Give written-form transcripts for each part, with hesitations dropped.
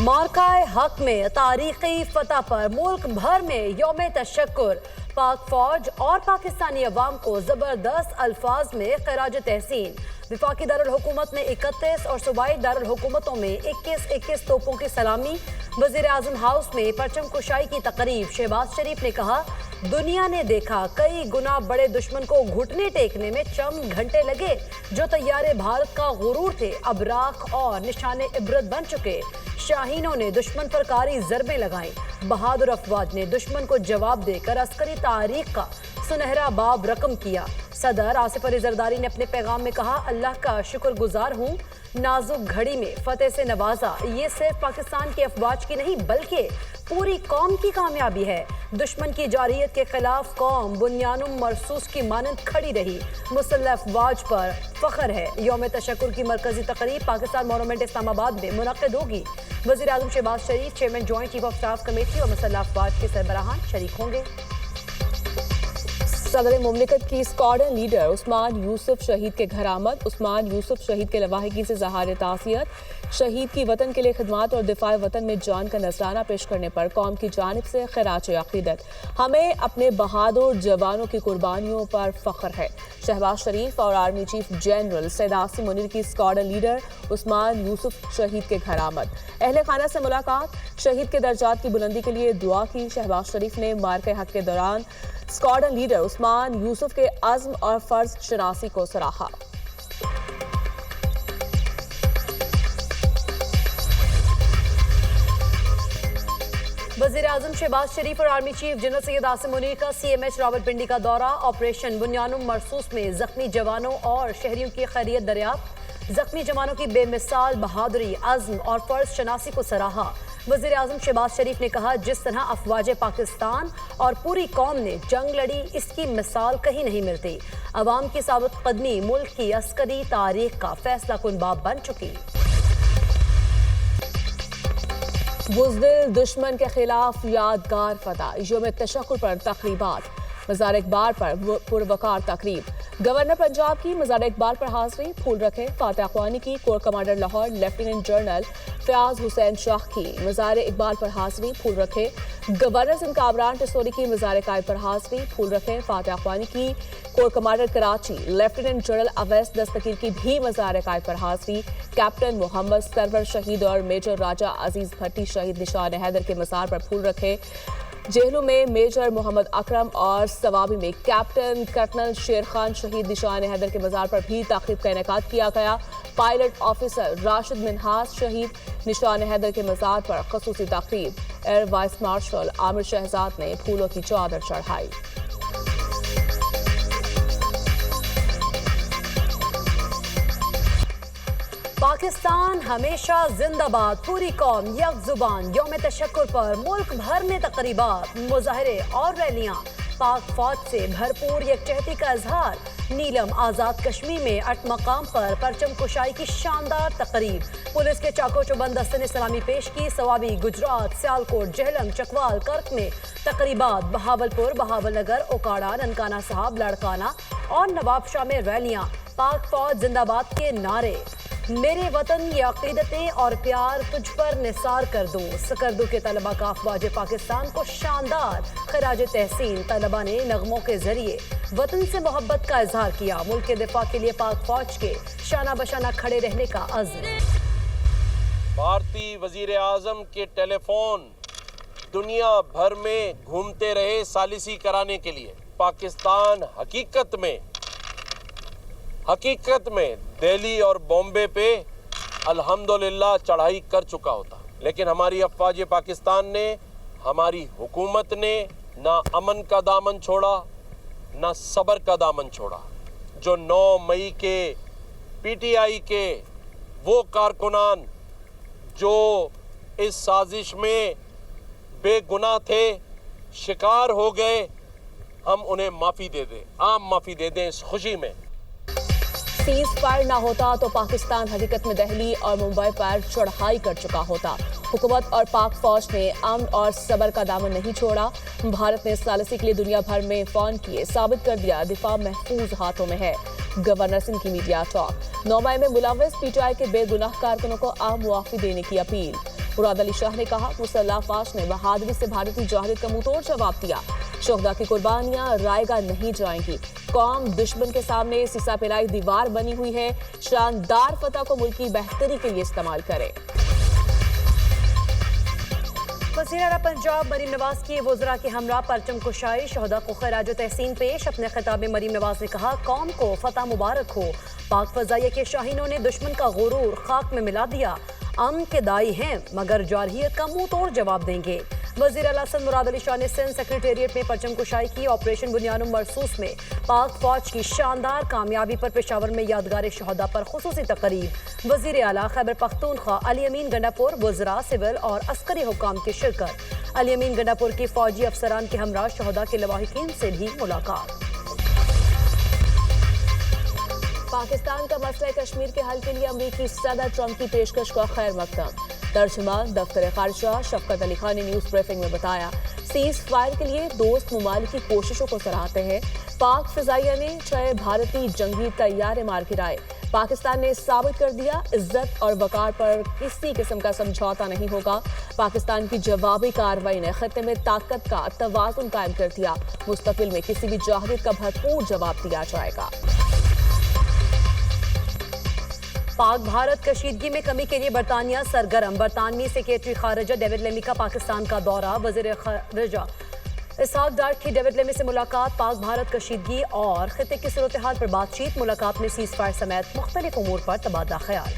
मार्काए हक में तारीखी फतह पर मुल्क भर में यौम तशक्कुर। पाक फौज और पाकिस्तानी अवाम को जबरदस्त अल्फाज में खराज तहसीन। वफाकी दारुल हुकूमत में 31 और सूबाई दारुल हुकूमतों में 21 तोपों की सलामी। वजीर आजम हाउस में परचम कुशाई की तकरीब। शहबाज शरीफ ने कहा, दुनिया ने देखा कई गुना बड़े दुश्मन को घुटने टेकने में चंद घंटे लगे। जो तैयारे भारत का गुरूर थे अब राख और निशाने इबरत बन चुके। शाहीनों ने दुश्मन पर कारी ज़रबें लगाई। बहादुर अफवाज ने दुश्मन को जवाब देकर अस्करी तारीख का सुनहरा बाब रकम किया। सदर आसिफ अली जरदारी ने अपने पैगाम में कहा, अल्लाह का शुक्रगुजार हूँ, नाजुक घड़ी में फतेह से नवाजा। ये सिर्फ पाकिस्तान के अफवाज की नहीं बल्कि पूरी कौम की कामयाबी है। दुश्मन की जारियत के खिलाफ कौम बुनियानुम मरसूस की मानंद खड़ी रही। मुसल्लह अफवाज पर फख्र है। यौम तशक्कुर की मरकजी तकरीब पाकिस्तान मोनूमेंट इस्लामाबाद में मुनक्किद होगी। वज़ीर आज़म Shahbaz Sharif, chairman joint chief of staff committee और मुसल्लह अफवाज के सरबराहान शरीक होंगे। सदर मुमलिकत की स्क्वाड्रन लीडर उस्मान यूसुफ शहीद के घर आमद। उस्मान यूसुफ शहीद के लवाहिकी से ज़हार ताज़ियत। शहीद की वतन के लिए खिदमत और दिफा वतन में जान का नजराना पेश करने पर कौम की जानिब से खिराज अक़ीदत। हमें अपने बहादुर जवानों की कुर्बानियों पर फख्र है। शहबाज शरीफ और army chief general Syed Asim Munir की स्क्वाड्रन लीडर उस्मान यूसुफ शहीद के घर आमद। अहले खाना से मुलाकात। शहीद के दर्जात की बुलंदी के लिए दुआ की। शहबाज शरीफ ने मार्के हक के दौरान स्क्वाड्रन लीडर उस्मान यूसुफ के अज़्म और फर्ज शनासी को सराहा। वज़ीर आज़म शहबाज शरीफ और army chief general Syed Asim Munir का CMH रावलपिंडी का दौरा। ऑपरेशन बुनियानुम मरसूस में जख्मी जवानों और शहरियों की खैरियत दरियाफ्त। जख्मी जवानों की बेमिसाल बहादुरी, अज़्म और फर्ज शनासी को सराहा। वज़ीर आज़म शहबाज शरीफ ने कहा, जिस तरह अफवाज पाकिस्तान और पूरी कौम ने जंग लड़ी, इसकी मिसाल कहीं नहीं मिलती। अवाम की साबित कदमी मुल्क की अस्करी तारीख का फैसला कुन बाब बन चुकी। बुज़दिल दुश्मन के खिलाफ यादगार फतह। यौम तशक्कुर पर तकरीबात। मज़ार इकबाल पर पुरवकार तकरीब। गवर्नर पंजाब की मज़ार इकबाल पर हाज़री। फूल रखे फातिह अख़वानी की। Corps commander Lahore lieutenant general Fayaz Hussain Shah की मज़ार इकबाल पर हाज़री। फूल रखे गवर्नर सिंध कामरान टिसोरी की मज़ार कायब पर हाज़री। फूल रखे फातिह अख़वानी की। Corps commander Karachi lieutenant general Awais Dastgir की भी मज़ार कायब पर हाज़री। कैप्टन मोहम्मद सरवर शहीद और मेजर राजा अजीज भट्टी शहीद निशान हैदर के मज़ार पर फूल रखे। जेहलू में मेजर मोहम्मद अकरम और सवाबी में कैप्टन कर्नल शेर खान शहीद निशान हैदर के मज़ार पर भी तक़रीब का इनेकाद किया गया। पायलट ऑफिसर राशिद मिन्हास शहीद निशान हैदर के मज़ार पर ख़ुसूसी तक़रीब। Air vice marshal Amir Shahzad ने फूलों की चादर चढ़ाई। पाकिस्तान हमेशा जिंदाबाद। पूरी कौम यक जुबान। यौम तशक्कुर पर मुल्क भर में तकरीबात, मुजाहरे और रैलियां। पाक फौज से भरपूर यकजहती का इजहार। नीलम आज़ाद कश्मीर में अट मकाम पर परचम कुशाई की शानदार तकरीब। पुलिस के चाको चौबंद दस्ते ने सलामी पेश की। सवाबी गुजरात, सियालकोट, जेहलम, चकवाल, कर्क में तकरीबात। बहावलपुर, बहावलनगर, ओकाड़ा, ननकाना साहब, लड़काना और नवाबशाह में रैलियां। पाक फौज जिंदाबाद के नारे। मेरे वतन ये अक़ीदतें और प्यार तुझ पर निसार कर दूं। सकरदू के तलबा का अफवाज पाकिस्तान को शानदार खराज तहसीन। तलबा ने नगमों के जरिए वतन से मोहब्बत का इजहार किया। मुल्क के दिफा के लिए पाक फौज के शाना बशाना खड़े रहने का अज़्म। भारतीय वजीर आजम के टेलीफोन दुनिया भर में घूमते रहे सालिसी कराने के लिए। पाकिस्तान हकीकत में दिल्ली और बॉम्बे पे अल्हम्दुलिल्लाह चढ़ाई कर चुका होता, लेकिन हमारी अफवाज पाकिस्तान ने, हमारी हुकूमत ने ना अमन का दामन छोड़ा, ना सब्र का दामन छोड़ा। जो 9 मई के PTI के वो कारकुनान जो इस साजिश में बेगुनाह थे, शिकार हो गए, हम उन्हें माफ़ी दे दें, आम माफ़ी दे दें इस खुशी में। सीज फायर ना होता तो पाकिस्तान हकीकत में दिल्ली और मुंबई पर चढ़ाई कर चुका होता। हुकूमत और पाक फौज ने अमन और सब्र का दामन नहीं छोड़ा। भारत ने सालिसी के लिए दुनिया भर में फोन किए, साबित कर दिया दिफा महफूज हाथों में है। गवर्नर सिंह की मीडिया टॉक। 9 मई में मुलव्वस PTI के बेगुनाह कारकुनों को आम मुआफ़ी देने की अपील। मुराद अली शाह ने कहा, मुसल्लह अफवाज ने बहादुरी से भारतीय जौहरियत का मुंहतोड़ जवाब दिया। शोहदा की कुर्बानियां रायगा नहीं जाएंगी। कौम दुश्मन के सामने सीसा पिलाई दीवार बनी हुई है। शानदार फतह को मुल्क की बेहतरी के लिए इस्तेमाल करें। वज़ीर आला पंजाब मरीम नवाज की वज़रा के हमरा परचम कुशाई, शहदा को खराज तहसीन पेश। अपने खिताब में मरीम नवाज ने कहा, कौम को फतह मुबारक हो। पाक फजाइया के शाहीनों ने दुश्मन का गुरूर खाक में मिला दिया। अमन के दाई हैं मगर जौहरियत का मुंह तोड़ जवाब देंगे। वज़ीर आला सिंध मुराद अली शाह ने सिंध सेक्रेटेरिएट में परचम कुशाई की। ऑपरेशन बुनियानुम मरसूस में पाक फौज की शानदार कामयाबी पर पेशावर में यादगार शहदा पर खुसूसी तकरीब। वज़ीर आला खैबर पख्तूनख्वा अली अमीन गंडापुर, वज़रा सिविल और अस्करी हुकाम की शिरकत। अली अमीन गंडापुर की फौजी अफसरान के हमरा शहदा के लवाहिकीन से भी मुलाकात। पाकिस्तान का मसला कश्मीर के हल के लिए अमरीकी सदर ट्रंप की पेशकश का खैर मकदम। तर्जुमान दफ्तर खारिजा शफकत अली खान ने न्यूज ब्रीफिंग में बताया, सीज फायर के लिए दोस्त ममालिक की कोशिशों को सराहते हैं। पाक फिजाइया ने 6 भारतीय जंगी तैयारे मार गिराए। पाकिस्तान ने साबित कर दिया, इज्जत और वकार पर किसी किस्म का समझौता नहीं होगा। पाकिस्तान की जवाबी कार्रवाई ने खत्ते में ताकत का तवाज़ुन कायम कर दिया। मुस्तकिल में किसी भी जौहरियत का भरपूर जवाब दिया जाएगा। पाक भारत कशीदगी में कमी के लिए बरतानिया सरगर्म। बरतानवी सेक्रेटरी खारिजा डेविड लेमी का पाकिस्तान का दौरा। वज़ीर खारिजा इसहाक डार की डेविड लेमी से मुलाकात। पाक भारत कशीदगी और खिते की सूरत हाल पर बातचीत। मुलाकात में सीज फायर समेत मुख्तलिफ उमूर पर तबादला ख्याल।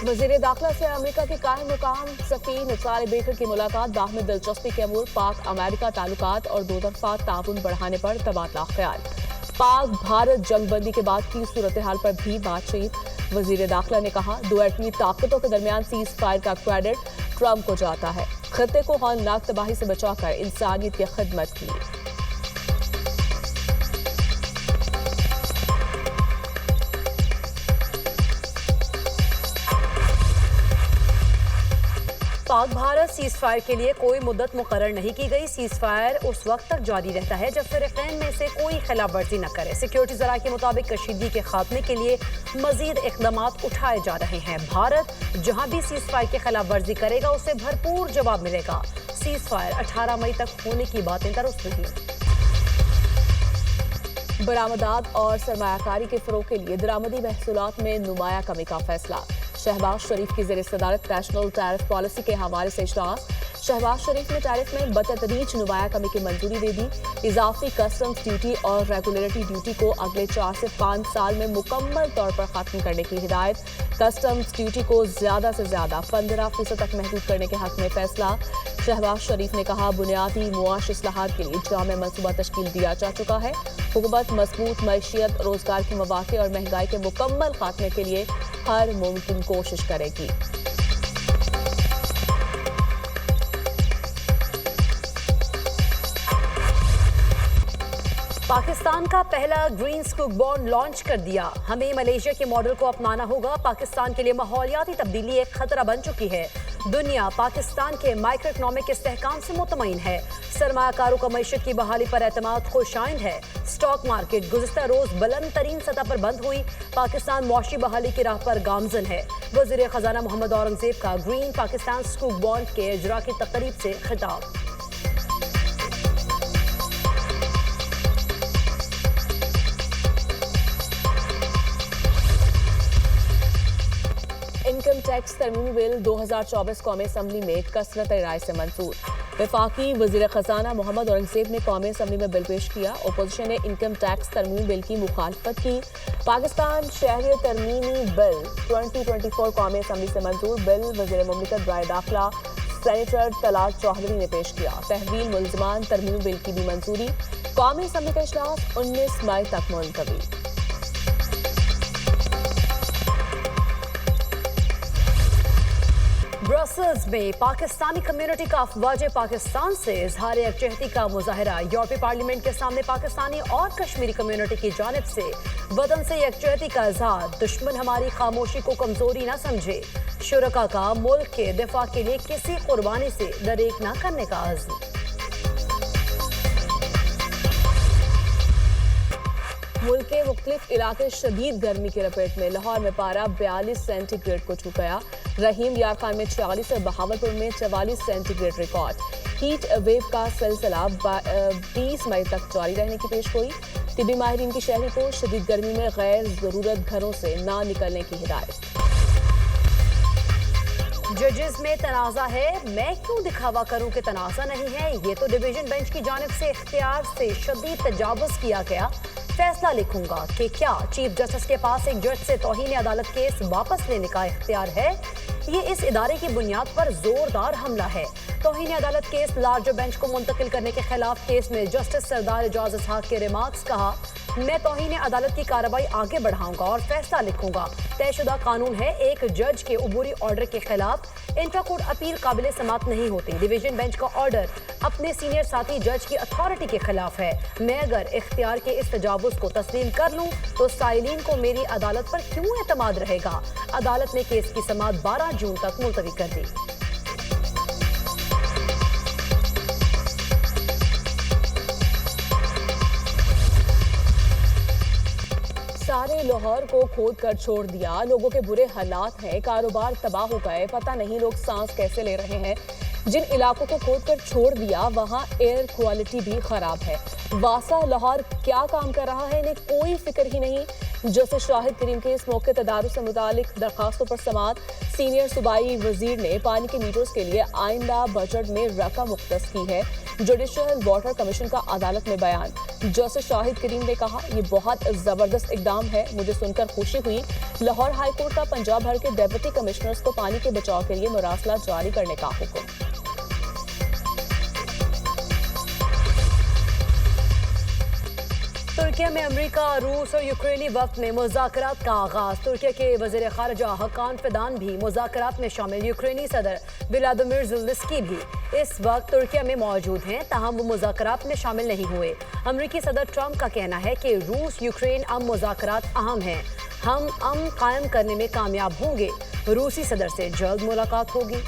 वज़ीर दाखिला से अमेरिका के कायम मुकाम सफ़ीर निसार बेकर की मुलाकात। बाहमी दिलचस्पी के अमूर, पाक अमेरिका ताल्लुकात और दो तरफा ताउन बढ़ाने पर तबादला ख्याल। पाक भारत जंगबंदी के बाद की सूरत हाल पर भी बातचीत। वज़ीर दाखिला ने कहा, दो एटमी ताकतों के दरमियान सीज फायर का क्रेडिट ट्रंप को जाता है। खत्ते को हौलनाक तबाही से बचाकर इंसानियत की खिदमत की। पाक भारत सीज फायर के लिए कोई मुद्दत मुकर्रर नहीं की गई। सीज फायर उस वक्त तक जारी रहता है जब फ़रीक़ैन में से कोई खिलाफ वर्जी न करे। सिक्योरिटी ज़राए के मुताबिक कशीदगी के खात्मे के लिए मजीद इक़दामात उठाए जा रहे हैं। भारत जहां भी सीज फायर की खिलाफ वर्जी करेगा उसे भरपूर जवाब मिलेगा। सीज फायर 18 मई तक होने की बातें दुरुस्त नहीं। बरामदात और सरमायाकारी के फ़रोग़ के लिए दरामदी महसूलात में नुमाया कमी का फैसला। शहबाज शरीफ की ज़ेर सदारत नेशनल टैरिफ पॉलिसी के हवाले से इजलास। शहबाज शरीफ ने टैरिफ में बतदरीज नुमाया कमी की मंजूरी दे दी। इजाफी कस्टम्स ड्यूटी और रेगुलेटरी ड्यूटी को अगले 4 से 5 साल में मुकम्मल तौर पर खत्म करने की हिदायत। कस्टम्स ड्यूटी को ज़्यादा से ज़्यादा 15% तक महदूद करने के हक में फैसला। शहबाज शरीफ ने कहा, बुनियादी मुआशी इस्लाहात के लिए जामे मनसूबा तश्कील दिया जा चुका है। हुकूमत मजबूत मईशियत, रोजगार के मौके और महंगाई के मुकम्मल खात्मे के लिए हर मुमकिन कोशिश करेगी। पाकिस्तान का पहला ग्रीन स्कूक बॉन्ड लॉन्च कर दिया। हमें मलेशिया के मॉडल को अपनाना होगा। पाकिस्तान के लिए माहौलियाती तब्दीली एक खतरा बन चुकी है। दुनिया पाकिस्तान के माइक्रो इकोनॉमिक इस्तेहकाम से मुतमईन है। सरमायाकारों का मईशत की बहाली पर एतमाद खुशाइंद है। स्टॉक मार्केट गुज़िश्ता रोज बुलंद तरीन सतह पर बंद हुई। पाकिस्तान मुआशी बहाली की राह पर गामजन है। वज़ीर ख़जाना मोहम्मद औरंगज़ेब का ग्रीन पाकिस्तान स्कूक बॉन्ड के इजरा की तकरीब से खिताब। इनकम टैक्स तरमीमी बिल 2024 कौमी असम्बली में कसरत राय से मंजूर। वफाकी वज़ीर ख़जाना मोहम्मद औरंगज़ेब ने कौमी असम्बली में बिल पेश किया। अपोजिशन ने इनकम टैक्स तरमीमी बिल की मुखालफत की। पाकिस्तान शहरी तरमीमी बिल 2024 कौमी असम्बली से मंजूर। बिल वज़ीर मुमलिकत बराए दाखिला सेनेटर तलाल चौधरी ने पेश किया। तहवील मुल्ज़मान तरमीमी बिल की भी मंजूरी। कौमी असम्बली का इजलास 19 मई तक मुलतवी। ब्रसल्स में पाकिस्तानी कम्युनिटी का अफवाज पाकिस्तान से इजहार यकजहती का मुजाहरा। यूरोपीय पार्लियामेंट के सामने पाकिस्तानी और कश्मीरी कम्युनिटी की जानिब से वतन से यकजहती का इजहार। दुश्मन हमारी खामोशी को कमजोरी न समझे। शुरका का मुल्क के दिफा के लिए किसी कुर्बानी से दरेक न करने का अज़्म। मुल्क के मुख्तलिफ इलाके शदीद गर्मी की लपेट में। लाहौर में पारा 42 सेंटीग्रेड को छू गया। रहीम यार खान में 46 और बहावलपुर में 44 सेंटीग्रेड रिकॉर्ड। हीट वेव का सिलसिला 20 मई तक जारी रहने की पेशगोई। तिबी माहिरीन की शहरी को शदीद गर्मी में गैर जरूरत घरों से ना निकलने की हिदायत। जजेस में तनाज़ा है, मैं क्यों दिखावा करूं कि तनाज़ा नहीं है। ये तो डिवीजन बेंच की जानिब से इख्तियार से शदीद तजावुज़ किया गया। फैसला लिखूंगा कि क्या चीफ जस्टिस के पास एक जज से तौहीन अदालत केस वापस लेने का इख्तियार है। ये इस इदारे की बुनियाद पर जोरदार हमला है। तौहीन अदालत केस लार्जर बेंच को मुंतकिल करने के खिलाफ केस में जस्टिस सरदार एजाज इसहाक के रिमार्क्स कहा, मैं तौहीन अदालत की कार्रवाई आगे बढ़ाऊंगा और फैसला लिखूंगा। तयशुदा कानून है, एक जज के उबूरी ऑर्डर के खिलाफ इंट्रा कोर्ट अपील काबिल समात नहीं होती। डिवीजन बेंच का ऑर्डर अपने सीनियर साथी जज की अथॉरिटी के खिलाफ है। मैं अगर इख्तियार के इस तजावुज़ को तस्लीम कर लूं तो साइलिन को मेरी अदालत पर क्यों एतमाद रहेगा। अदालत ने केस की समात 12 जून तक मुलतवी कर दी। सारे लाहौर को खोद कर छोड़ दिया। लोगों के बुरे हालात हैं, कारोबार तबाह हो गए, पता नहीं लोग सांस कैसे ले रहे हैं। जिन इलाकों को खोद कर छोड़ दिया वहां एयर क्वालिटी भी खराब है। वासा लाहौर क्या काम कर रहा है, इन्हें कोई फिक्र ही नहीं। जस्टिस शाहिद करीम के इस मौके तदारुस से मुतालिक दरखास्तों पर समात। सीनियर सूबाई वजीर ने पानी के मीटर्स के लिए आइंदा बजट में रकम मुख्तस की है। जुडिशल वाटर कमीशन का अदालत में बयान। जस्टिस शाहिद करीम ने कहा, ये बहुत जबरदस्त इकदाम है, मुझे सुनकर खुशी हुई। लाहौर हाई कोर्ट का पंजाब भर के डेप्यूटी कमिश्नर्स को पानी के बचाव के लिए मुरासला जारी करने का हुक्म। तुर्किया में अमेरिका, रूस और यूक्रेनी वक्त में मुज़ाकरात का आगाज। तुर्किया के वज़ीर ख़ारजा हकान फिदान भी मुज़ाकरात में शामिल। यूक्रेनी सदर व्लादिमीर ज़ेलेंस्की भी इस वक्त तुर्किया में मौजूद हैं, ताहम वो मुज़ाकरात में शामिल नहीं हुए। अमेरिकी सदर ट्रंप का कहना है कि रूस यूक्रेन अमन मुज़ाकरात अहम हैं, हम अमन कायम करने में कामयाब होंगे। रूसी सदर से जल्द मुलाकात होगी।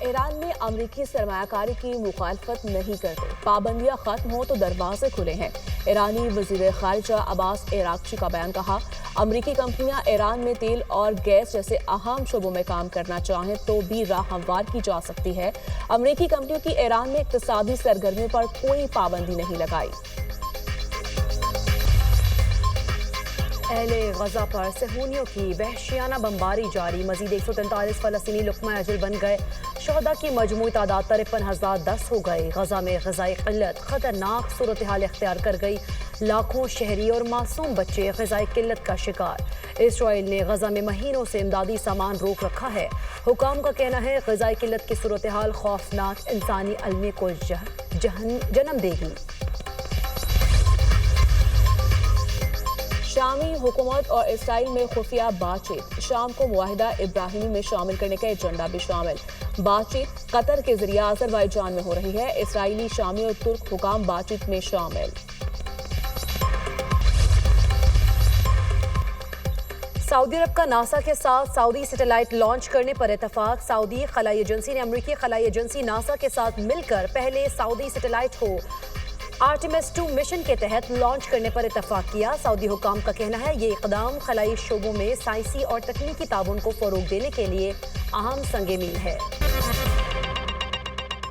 ईरान में अमरीकी सरमायाकारी की मुखालफत नहीं करते, पाबंदियां खत्म हो तो दरवाजे खुले हैं। ईरानी वजीर खारिजा अब्बास अरागची का बयान कहा, अमरीकी कंपनियां ईरान में तेल और गैस जैसे अहम शोबों में काम करना चाहें तो भी राह हमवार की जा सकती है। अमरीकी कंपनियों की ईरान में इक्तिसादी सरगर्मियों पर कोई पाबंदी नहीं लगाई। अहले गजा पर सहूनियों की वहशियाना बमबारी जारी। मजीद 143 फलस्तीनी लुक़मा अजल बन गए। शहदा की मजमूई तादाद 53,010 हो गए। गजा में ग़िज़ाई क़िल्लत ख़तरनाक सूरत हाल इख्तियार कर गई। लाखों शहरी और मासूम बच्चे ग़िज़ाई क़िल्लत का शिकार। इसराइल ने गजा में महीनों से इमदादी सामान रोक रखा है। हुकाम का कहना है ग़िज़ाई क़िल्लत की सूरत हाल खौफनाक इंसानी अलमी को जन्म देगी। शामी हुकूमत और इसराइल में खुफिया बातचीत। शाम को मुआहिदा इब्राहिमी में शामिल करने का एजेंडा भी शामिल। बातचीत कतर के जरिए अज़रबैजान में हो रही है। इसराइली, शामी और तुर्क हुकाम बातचीत में शामिल। सऊदी अरब का नासा के साथ सऊदी सैटेलाइट लॉन्च करने पर इत्तेफाक। सऊदी खलाई एजेंसी ने अमरीकी खलाई एजेंसी नासा के साथ मिलकर पहले सऊदी सैटेलाइट को आर्टेमिस 2 मिशन के तहत लॉन्च करने पर इत्तेफाक किया। सऊदी हुकाम का कहना है ये इक़दाम खलाई शोबों में साइंसी और तकनीकी ताउन को फ़रोग़ देने के लिए अहम संग मील है।